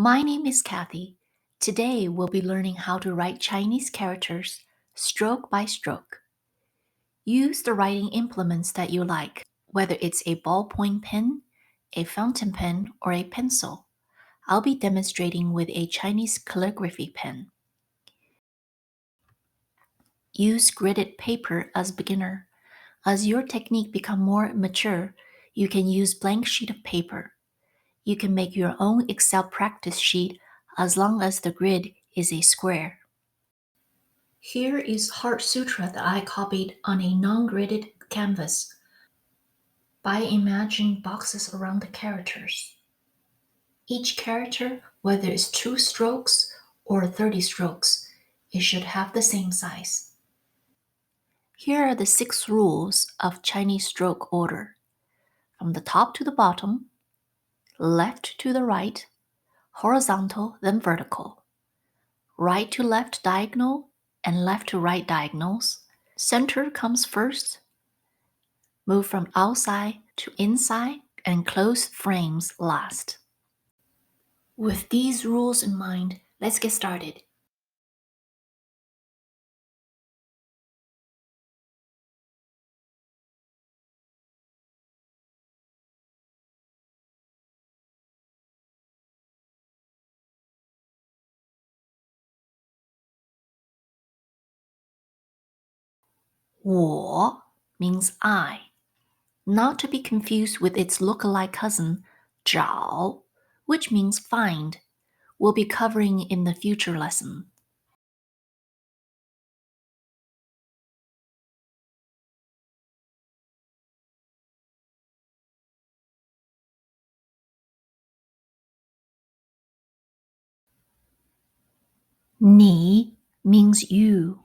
My name is Kathy. Today we'll be learning how to write Chinese characters stroke by stroke. Use the writing implements that you like, whether it's a ballpoint pen, a fountain pen, or a pencil. I'll be demonstrating with a Chinese calligraphy pen. Use gridded paper as beginner. As your technique becomes more mature, you can use blank sheet of paper. You can make your own Excel practice sheet as long as the grid is a square. Here is Heart Sutra that I copied on a non-gridded canvas by imagining boxes around the characters. Each character, whether it's 2 strokes or 30 strokes, it should have the same size. Here are the 6 rules of Chinese stroke order. From the top to the bottom, left to the right, horizontal then vertical, right to left diagonal and left to right diagonals. Center comes first. Move from outside to inside and close frames last. With these rules in mind, let's get started. "我" means I, not to be confused with its look-alike cousin, 找, which means find. We'll be covering in the future lesson. 你 means you.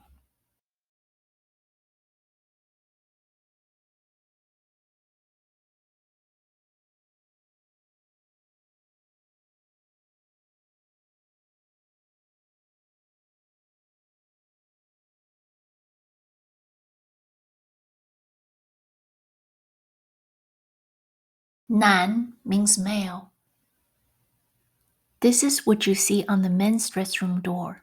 男 means male. This is what you see on the men's restroom door.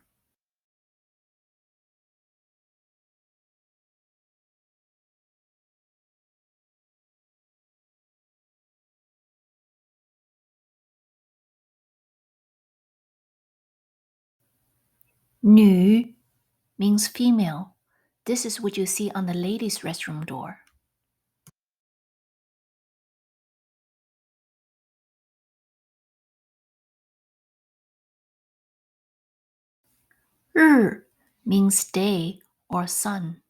女 means female. This is what you see on the ladies' restroom door. 日 means day or sun.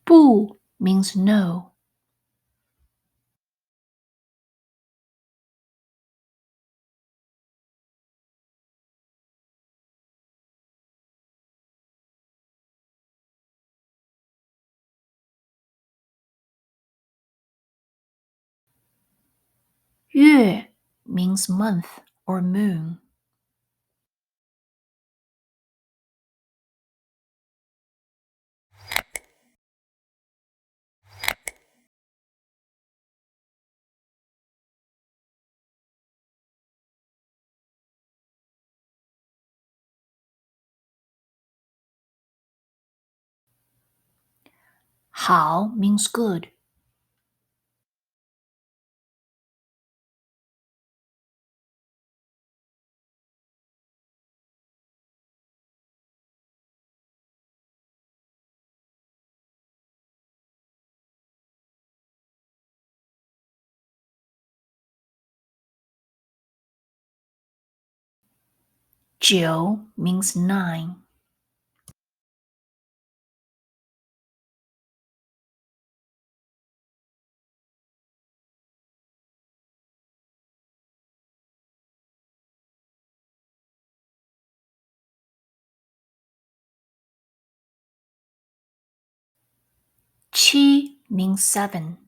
不 means no. 月 means month or moon. 好 means good. 九 means 9. 七 means 7.